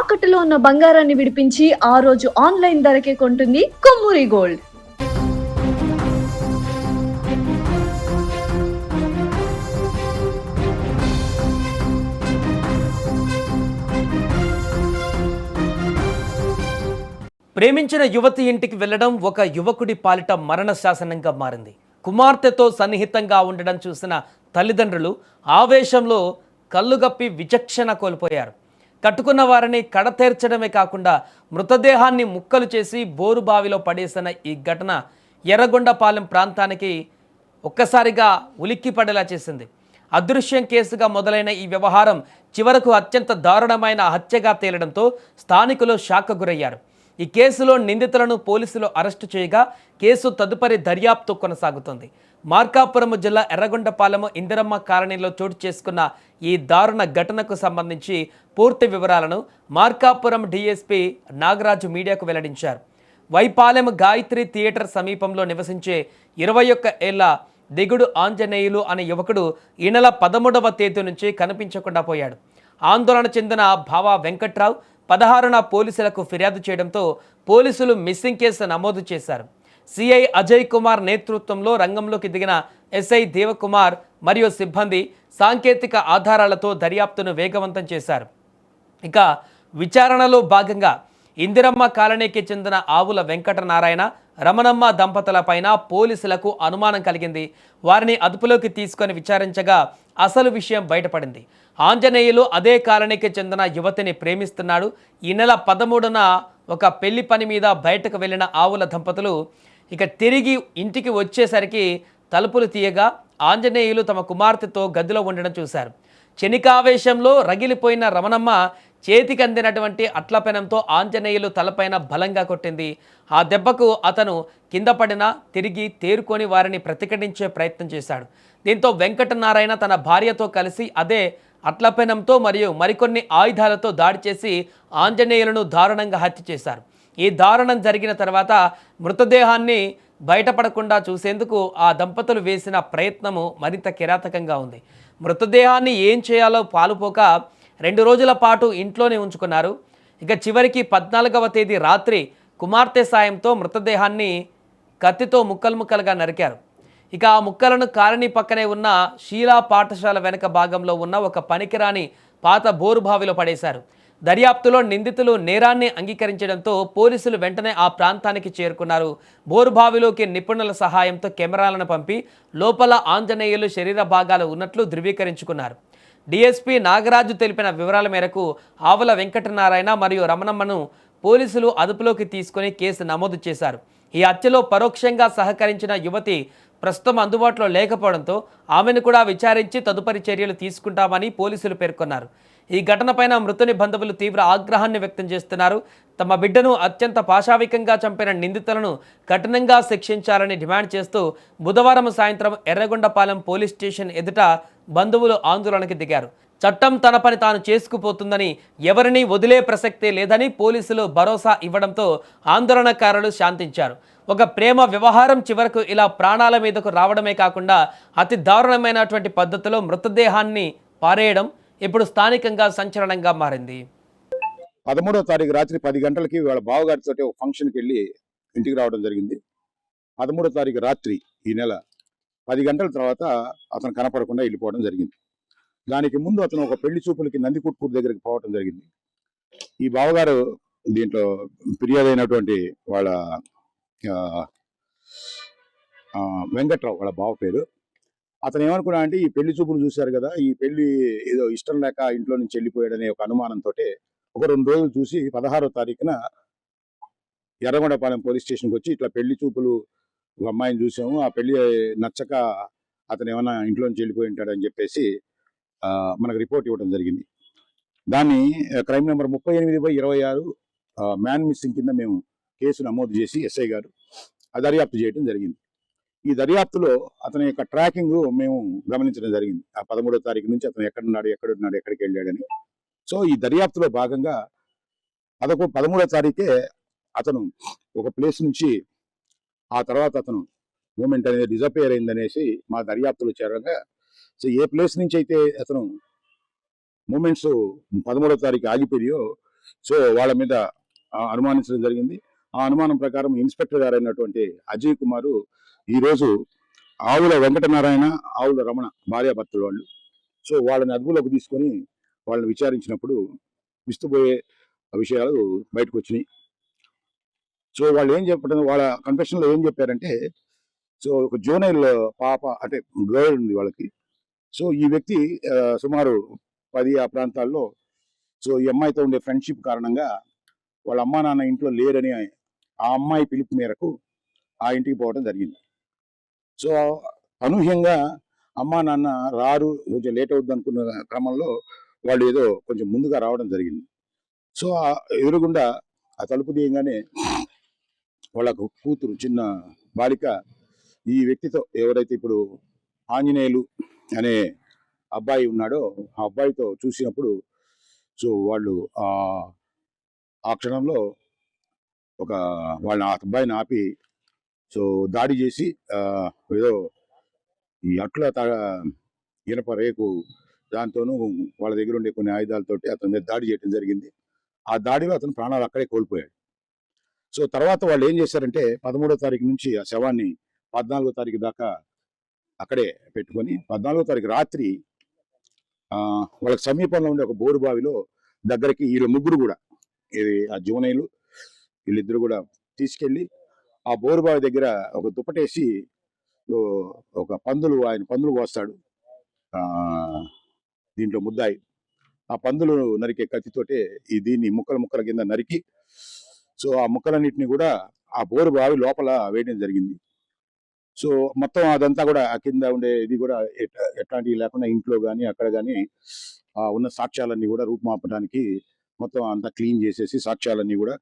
తాకట్టులో ఉన్న బంగారాన్ని విడిపించి ఆ రోజు ఆన్లైన్ ధరకే కొంటుంది కొమ్మూరి గోల్డ్. ప్రేమించిన యువతి ఇంటికి వెళ్లడం ఒక యువకుడి పాలిట మరణ శాసనంగా మారింది. కుమార్తెతో సన్నిహితంగా ఉండడం చూసిన తల్లిదండ్రులు ఆవేశంలో కళ్ళుగప్పి విచక్షణ కోల్పోయారు. కట్టుకున్న వారిని కడతేర్చడమే కాకుండా మృతదేహాన్ని ముక్కలు చేసి బోరుబావిలో పడేసిన ఈ ఘటన ఎర్రగొండపాలెం ప్రాంతానికి ఒక్కసారిగా ఉలిక్కిపడేలా చేసింది. అదృశ్యం కేసుగా మొదలైన ఈ వ్యవహారం చివరకు అత్యంత దారుణమైన హత్యగా తేలడంతో స్థానికులు షాక్ గురయ్యారు. ఈ కేసులో నిందితులను పోలీసులు అరెస్టు చేయగా కేసు తదుపరి దర్యాప్తు కొనసాగుతుంది. మార్కాపురం జిల్లా ఎర్రగొండపాలెం ఇందిరమ్మ కాలనీలో చోటు చేసుకున్న ఈ దారుణ ఘటనకు సంబంధించి పూర్తి వివరాలను మార్కాపురం డీఎస్పీ నాగరాజు మీడియాకు వెల్లడించారు. వైపాలెం గాయత్రి థియేటర్ సమీపంలో నివసించే 21 ఏళ్ల దిగుడు ఆంజనేయులు అనే యువకుడు ఈ నెల 13వ తేదీ నుంచి కనిపించకుండా పోయాడు. ఆందోళన చెందిన భావా వెంకట్రావు 16న పోలీసులకు ఫిర్యాదు చేయడంతో పోలీసులు మిస్సింగ్ కేసు నమోదు చేశారు. సిఐ అజయ్ కుమార్ నేతృత్వంలో రంగంలోకి దిగిన ఎస్ఐ దేవకుమార్ మరియు సిబ్బంది సాంకేతిక ఆధారాలతో దర్యాప్తును వేగవంతం చేశారు. ఇక విచారణలో భాగంగా ఇందిరమ్మ కాలనీకి చెందిన ఆవుల వెంకటనారాయణ, రమణమ్మ దంపతులపైన పోలీసులకు అనుమానం కలిగింది. వారిని అదుపులోకి తీసుకొని విచారించగా అసలు విషయం బయటపడింది. ఆంజనేయులు అదే కాలనీకి చెందిన యువతిని ప్రేమిస్తున్నాడు. ఈ నెల 13న ఒక పెళ్లి పని మీద బయటకు వెళ్లిన ఆవుల దంపతులు ఇక తిరిగి ఇంటికి వచ్చేసరికి తలుపులు తీయగా ఆంజనేయులు తమ కుమార్తెతో గదిలో ఉండడం చూశారు. క్షణికావేశంలో రగిలిపోయిన రమణమ్మ చేతికి అందినటువంటి అట్లపెనంతో ఆంజనేయులు తలపైన బలంగా కొట్టింది. ఆ దెబ్బకు అతను కింద పడినా తిరిగి తేరుకొని వారిని ప్రతిఘటించే ప్రయత్నం చేశాడు. దీంతో వెంకటనారాయణ తన భార్యతో కలిసి అదే అట్లపెనంతో మరియు మరికొన్ని ఆయుధాలతో దాడి చేసి ఆంజనేయులను దారుణంగా హత్య చేశారు. ఈ దారుణం జరిగిన తర్వాత మృతదేహాన్ని బయటపడకుండా చూసేందుకు ఆ దంపతులు వేసిన ప్రయత్నము మరింత కిరాతకంగా ఉంది. మృతదేహాన్ని ఏం చేయాలో పాలుపోక 2 రోజుల పాటు ఇంట్లోనే ఉంచుకున్నారు. ఇక చివరికి 14వ తేదీ రాత్రి కుమార్తె సాయంతో మృతదేహాన్ని కత్తితో ముక్కలుగా నరికారు. ఇక ఆ ముక్కలను కాలనీ పక్కనే ఉన్న షీలా పాఠశాల వెనక భాగంలో ఉన్న ఒక పనికిరాని పాత బోరుబావిలో పడేశారు. దర్యాప్తులో నిందితులు నేరాన్ని అంగీకరించడంతో పోలీసులు వెంటనే ఆ ప్రాంతానికి చేరుకున్నారు. బోరుబావిలోకి నిపుణుల సహాయంతో కెమెరాలను పంపి లోపల ఆంజనేయులు శరీర భాగాలు ఉన్నట్లు ధృవీకరించుకున్నారు. డిఎస్పీ నాగరాజు తెలిపిన వివరాల మేరకు ఆవుల వెంకటనారాయణ మరియు రమణమ్మను పోలీసులు అదుపులోకి తీసుకుని కేసు నమోదు చేశారు. ఈ హత్యలో పరోక్షంగా సహకరించిన యువతి ప్రస్తుతం అందుబాటులో లేకపోవడంతో ఆమెను కూడా విచారించి తదుపరి చర్యలు తీసుకుంటామని పోలీసులు పేర్కొన్నారు. ఈ ఘటనపైన మృతుని బంధువులు తీవ్ర ఆగ్రహాన్ని వ్యక్తం చేస్తున్నారు. తమ బిడ్డను అత్యంత పాశావికంగా చంపిన నిందితులను కఠినంగా శిక్షించాలని డిమాండ్ చేస్తూ బుధవారం సాయంత్రం ఎర్రగొండపాలెం పోలీస్ స్టేషన్ ఎదుట బంధువులు ఆందోళనకి దిగారు. చట్టం తన పని తాను చేసుకుపోతుందని, ఎవరిని వదిలే ప్రసక్తే లేదని పోలీసులు భరోసా ఇవ్వడంతో ఆందోళనకారులు శాంతించారు. ఒక ప్రేమ వ్యవహారం చివరకు ఇలా ప్రాణాల మీదకు రావడమే కాకుండా అతి దారుణమైనటువంటి పద్ధతిలో మృతదేహాన్ని పారేయడం ఇప్పుడు స్థానికంగా సంచలనంగా మారింది. 13వ తారీఖు రాత్రి 10 గంటలకి వాళ్ళ బావగారితో ఒక ఫంక్షన్కి వెళ్ళి ఇంటికి రావడం జరిగింది. 13వ తారీఖు రాత్రి ఈ నెల 10 గంటల తర్వాత అతను కనపడకుండా వెళ్ళిపోవడం జరిగింది. దానికి ముందు అతను ఒక పెళ్లి చూపులకి నందికుట్కూరు దగ్గరికి పోవడం జరిగింది. ఈ బావగారు దీంట్లో ఫిర్యాదు అయినటువంటి వాళ్ళ వెంకట్రావు వాళ్ళ బావ పేరు. అతను ఏమనుకున్నా అంటే ఈ పెళ్లి చూపులు చూశారు కదా, ఈ పెళ్లి ఏదో ఇష్టం లేక ఇంట్లో నుంచి వెళ్ళిపోయాడనే ఒక అనుమానంతో ఒక 2 రోజులు చూసి 16వ తారీఖున ఎర్రగొండపాలెం పోలీస్ స్టేషన్కి వచ్చి ఇట్లా పెళ్లి చూపులు ఒక అమ్మాయిని చూసాము, ఆ పెళ్లి నచ్చక అతను ఏమైనా ఇంట్లో నుంచి వెళ్ళిపోయి ఉంటాడని చెప్పేసి మనకు రిపోర్ట్ ఇవ్వడం జరిగింది. దాన్ని క్రైమ్ నెంబర్ 38/26 మ్యాన్ మిస్సింగ్ కింద మేము కేసు నమోదు చేసి ఎస్ఐ గారు దర్యాప్తు చేయడం జరిగింది. ఈ దర్యాప్తులో అతని యొక్క ట్రాకింగ్ మేము గమనించడం జరిగింది. ఆ 13వ తారీఖు నుంచి అతను ఎక్కడున్నాడు, ఎక్కడికి వెళ్ళాడని. సో ఈ దర్యాప్తులో భాగంగా 13వ తారీఖే అతను ఒక ప్లేస్ నుంచి ఆ తర్వాత అతను మూమెంట్ అనేది డిజపేర్ అయిందనేసి మా దర్యాప్తులో చేరగా, సో ఏ ప్లేస్ నుంచి అయితే అతను మూమెంట్స్ 13వ తారీఖు ఆగిపోయాయో సో వాళ్ళ మీద అనుమానించడం జరిగింది. ఆ అనుమానం ప్రకారం ఇన్స్పెక్టర్ గారు అయినటువంటి అజయ్ కుమారు ఈరోజు ఆవుల వెంకటనారాయణ, ఆవుల రమణ భార్యాభర్తలు వాళ్ళు. సో వాళ్ళని అదుపులోకి తీసుకొని వాళ్ళని విచారించినప్పుడు విస్తుపోయే విషయాలు బయటకు వచ్చినాయి. సో వాళ్ళు ఏం చెప్పడం, వాళ్ళ కన్ఫెషన్లో ఏం చెప్పారంటే, సో ఒక జూనైల్ పాప అంటే గర్ల్ ఉంది వాళ్ళకి. సో ఈ వ్యక్తి సుమారు 10 ఆ ప్రాంతాల్లో సో ఈ అమ్మాయితో ఉండే ఫ్రెండ్షిప్ కారణంగా వాళ్ళ అమ్మా నాన్న ఇంట్లో లేరని ఆ అమ్మాయి పిలుపు మేరకు ఆ ఇంటికి పోవడం జరిగింది. సో అనూహ్యంగా అమ్మా నాన్న రారు, కొంచెం లేట్ అవుద్ది అనుకున్న క్రమంలో వాళ్ళు ఏదో కొంచెం ముందుగా రావడం జరిగింది. సో ఆ ఎదురుగుండా ఆ తలుపు తీయగానే వాళ్ళకు కూతురు చిన్న బాలిక ఈ వ్యక్తితో, ఎవరైతే ఇప్పుడు ఆంజనేయులు అనే అబ్బాయి ఉన్నాడో ఆ అబ్బాయితో చూసినప్పుడు సో వాళ్ళు ఆ క్షణంలో ఒక వాళ్ళ అబ్బాయిని ఆపి సో దాడి చేసి ఏదో ఈ ఇనప రేకు దాంతోనూ వాళ్ళ దగ్గర ఉండే కొన్ని ఆయుధాలతోటి అతని మీద దాడి చేయడం జరిగింది. ఆ దాడిలో అతను ప్రాణాలు అక్కడే కోల్పోయాడు. సో తర్వాత వాళ్ళు ఏం చేశారంటే 13వ తారీఖు నుంచి ఆ శవాన్ని 14వ తారీఖు దాకా అక్కడే పెట్టుకొని 14వ తారీఖు రాత్రి వాళ్ళకి సమీపంలో ఉండే ఒక బోరు బావిలో దగ్గరికి వీళ్ళ ముగ్గురు కూడా, ఇది ఆ జూనైలు వీళ్ళిద్దరు కూడా తీసుకెళ్ళి ఆ బోరు బావి దగ్గర ఒక దుప్పటేసి ఒక ఆయన పందులు కోస్తాడు దీంట్లో ముద్దాయి. ఆ పందులు నరికే కత్తితోటే దీన్ని ముక్కల కింద నరికి సో ఆ ముక్కలన్నింటినీ కూడా ఆ బోరు బావి లోపల వేయడం జరిగింది. సో మొత్తం అదంతా కూడా ఆ కింద ఉండే ఇది కూడా ఎట్లాంటివి లేకుండా ఇంట్లో కానీ అక్కడ కానీ ఉన్న సాక్ష్యాలన్నీ కూడా రూపుమాపడానికి మొత్తం అంతా క్లీన్ చేసేసి సాక్ష్యాలన్నీ కూడా